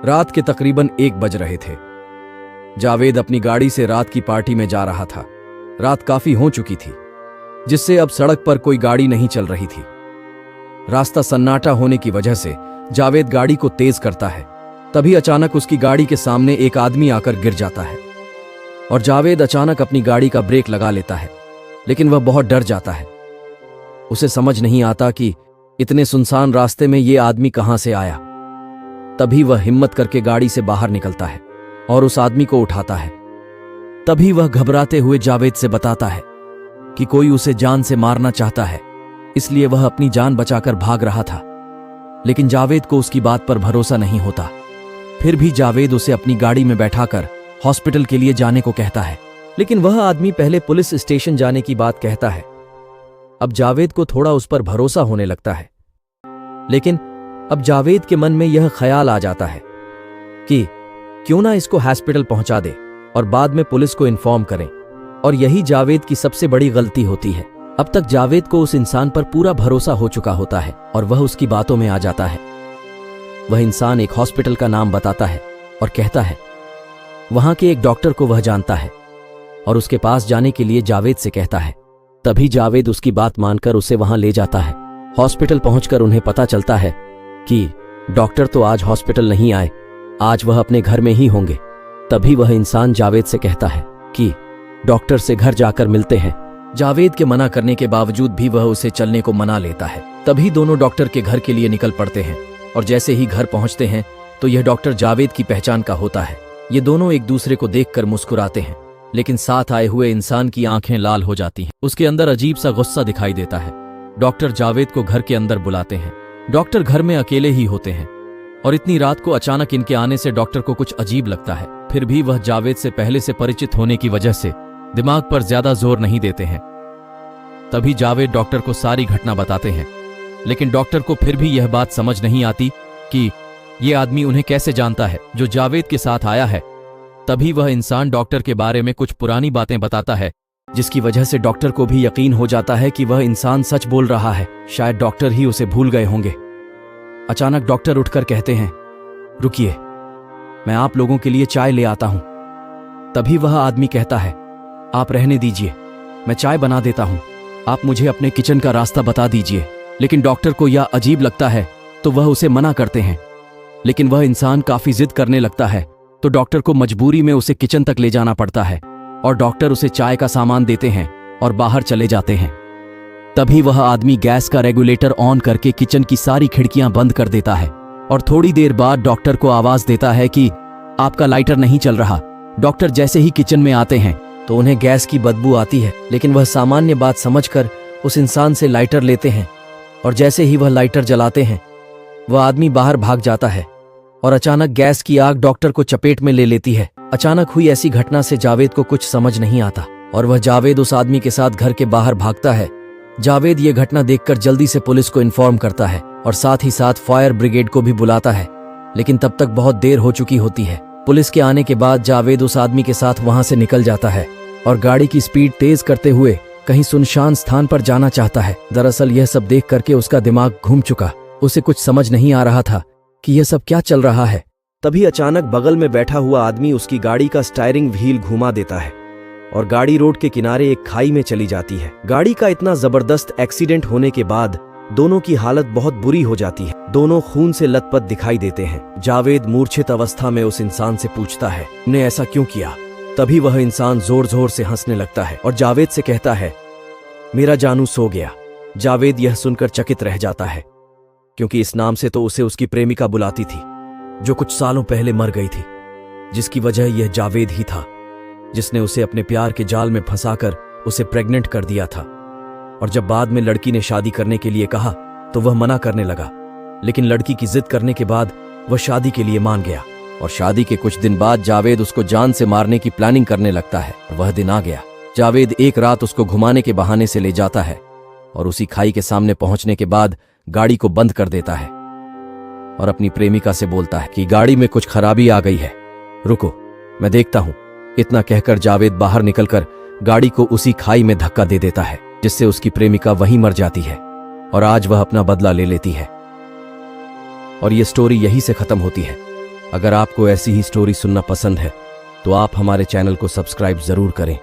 रात के तकरीबन 1 बज रहे थे। जावेद अपनी गाड़ी से रात की पार्टी में जा रहा था। रात काफी हो चुकी थी, जिससे अब सड़क पर कोई गाड़ी नहीं चल रही थी। रास्ता सन्नाटा होने की वजह से जावेद गाड़ी को तेज करता है। तभी अचानक उसकी गाड़ी के सामने एक आदमी आकर गिर जाता है और जावेद अचानक अपनी गाड़ी का ब्रेक लगा लेता है, लेकिन वह बहुत डर जाता है। उसे समझ नहीं आता कि इतने सुनसान रास्ते में यह आदमी कहां से आया। तभी वह हिम्मत करके गाड़ी से बाहर निकलता है और उस आदमी को उठाता है। तभी वह घबराते हुए जावेद से बताता है कि कोई उसे जान से मारना चाहता है, इसलिए वह अपनी जान बचाकर भाग रहा था। लेकिन जावेद को उसकी बात पर भरोसा नहीं होता। फिर भी जावेद उसे अपनी गाड़ी में बैठाकर हॉस्पिटल के लिए जाने को कहता है, लेकिन वह आदमी पहले पुलिस स्टेशन जाने की बात कहता है। अब जावेद को थोड़ा उस पर भरोसा होने लगता है, लेकिन अब जावेद के मन में यह ख्याल आ जाता है कि क्यों ना इसको हॉस्पिटल पहुंचा दे और बाद में पुलिस को इन्फॉर्म करें। और यही जावेद की सबसे बड़ी गलती होती है। अब तक जावेद को उस इंसान पर पूरा भरोसा हो चुका होता है और वह उसकी बातों में आ जाता है। वह इंसान एक हॉस्पिटल का नाम बताता है और कहता है वहां के एक डॉक्टर को वह जानता है और उसके पास जाने के लिए जावेद से कहता है। तभी जावेद उसकी बात मानकर उसे वहां ले जाता है। हॉस्पिटल पहुंचकर उन्हें पता चलता है कि डॉक्टर तो आज हॉस्पिटल नहीं आए, आज वह अपने घर में ही होंगे। तभी वह इंसान जावेद से कहता है कि डॉक्टर से घर जाकर मिलते हैं। जावेद के मना करने के बावजूद भी वह उसे चलने को मना लेता है। तभी दोनों डॉक्टर के घर के लिए निकल पड़ते हैं और जैसे ही घर पहुंचते हैं तो यह डॉक्टर जावेद की पहचान का होता है। ये दोनों एक दूसरे को देखकर मुस्कुराते हैं, लेकिन साथ आए हुए इंसान की आंखें लाल हो जाती हैं। उसके अंदर अजीब सा गुस्सा दिखाई देता है। डॉक्टर जावेद को घर के अंदर बुलाते हैं। डॉक्टर घर में अकेले ही होते हैं और इतनी रात को अचानक इनके आने से डॉक्टर को कुछ अजीब लगता है। फिर भी वह जावेद से पहले से परिचित होने की वजह से दिमाग पर ज्यादा जोर नहीं देते हैं। तभी जावेद डॉक्टर को सारी घटना बताते हैं, लेकिन डॉक्टर को फिर भी यह बात समझ नहीं आती कि यह आदमी उन्हें कैसे जानता है जो जावेद के साथ आया है। तभी वह इंसान डॉक्टर के बारे में कुछ पुरानी बातें बताता है, जिसकी वजह से डॉक्टर को भी यकीन हो जाता है कि वह इंसान सच बोल रहा है। शायद डॉक्टर ही उसे भूल गए होंगे। अचानक डॉक्टर उठकर कहते हैं, रुकिए, मैं आप लोगों के लिए चाय ले आता हूं। तभी वह आदमी कहता है, आप रहने दीजिए, मैं चाय बना देता हूं, आप मुझे अपने किचन का रास्ता बता दीजिए। लेकिन डॉक्टर को यह अजीब लगता है तो वह उसे मना करते हैं, लेकिन वह इंसान काफी जिद करने लगता है तो डॉक्टर को मजबूरी में उसे किचन तक ले जाना पड़ता है और डॉक्टर उसे चाय का सामान देते हैं और बाहर चले जाते हैं। तभी वह आदमी गैस का रेगुलेटर ऑन करके किचन की सारी खिड़कियां बंद कर देता है और थोड़ी देर बाद डॉक्टर को आवाज देता है कि आपका लाइटर नहीं चल रहा। डॉक्टर जैसे ही किचन में आते हैं तो उन्हें गैस की बदबू आती है, लेकिन वह सामान्य बात समझकर उस इंसान से लाइटर लेते हैं और जैसे ही वह लाइटर जलाते हैं वह आदमी बाहर भाग जाता है और अचानक गैस की आग डॉक्टर को चपेट में ले लेती है। अचानक हुई ऐसी घटना से जावेद को कुछ समझ नहीं आता और वह जावेद उस आदमी के साथ घर के बाहर भागता है। जावेद ये घटना देखकर जल्दी से पुलिस को इन्फॉर्म करता है और साथ ही साथ फायर ब्रिगेड को भी बुलाता है, लेकिन तब तक बहुत देर हो चुकी होती है। पुलिस के आने के बाद जावेद उस आदमी के साथ वहां से निकल जाता है और गाड़ी की स्पीड तेज करते हुए कहीं सुनसान स्थान पर जाना चाहता है। दरअसल यह सब देख करके उसका दिमाग घूम चुका, उसे कुछ समझ नहीं आ रहा था कि यह सब क्या चल रहा है। तभी अचानक बगल में बैठा हुआ आदमी उसकी गाड़ी का स्टीयरिंग व्हील घुमा देता है और गाड़ी रोड के किनारे एक खाई में चली जाती है। गाड़ी का इतना जबरदस्त एक्सीडेंट होने के बाद दोनों की हालत बहुत बुरी हो जाती है। दोनों खून से लथपथ दिखाई देते हैं। जावेद मूर्छित अवस्था में उस इंसान से पूछता है, तुमने ऐसा क्यों किया? तभी वह इंसान जोर जोर से हंसने लगता है और जावेद से कहता है, मेरा जानू सो गया। जावेद यह सुनकर चकित रह जाता है, क्योंकि इस नाम से तो उसे उसकी प्रेमिका बुलाती थी, जो कुछ सालों पहले मर गई थी, जिसकी वजह यह जावेद ही था जिसने उसे अपने प्यार के जाल में फंसाकर उसे प्रेग्नेंट कर दिया था। और जब बाद में लड़की ने शादी करने के लिए कहा तो वह मना करने लगा, लेकिन लड़की की जिद करने के बाद वह शादी के लिए मान गया और शादी के कुछ दिन बाद जावेद उसको जान से मारने की प्लानिंग करने लगता है। वह दिन आ गया। जावेद एक रात उसको घुमाने के बहाने से ले जाता है और उसी खाई के सामने पहुंचने के बाद गाड़ी को बंद कर देता है और अपनी प्रेमिका से बोलता है कि गाड़ी में कुछ खराबी आ गई है, रुको मैं देखता हूं। इतना कहकर जावेद बाहर निकलकर गाड़ी को उसी खाई में धक्का दे देता है, जिससे उसकी प्रेमिका वहीं मर जाती है और आज वह अपना बदला ले लेती है। और यह स्टोरी यहीं से खत्म होती है। अगर आपको ऐसी ही स्टोरी सुनना पसंद है तो आप हमारे चैनल को सब्सक्राइब जरूर करें।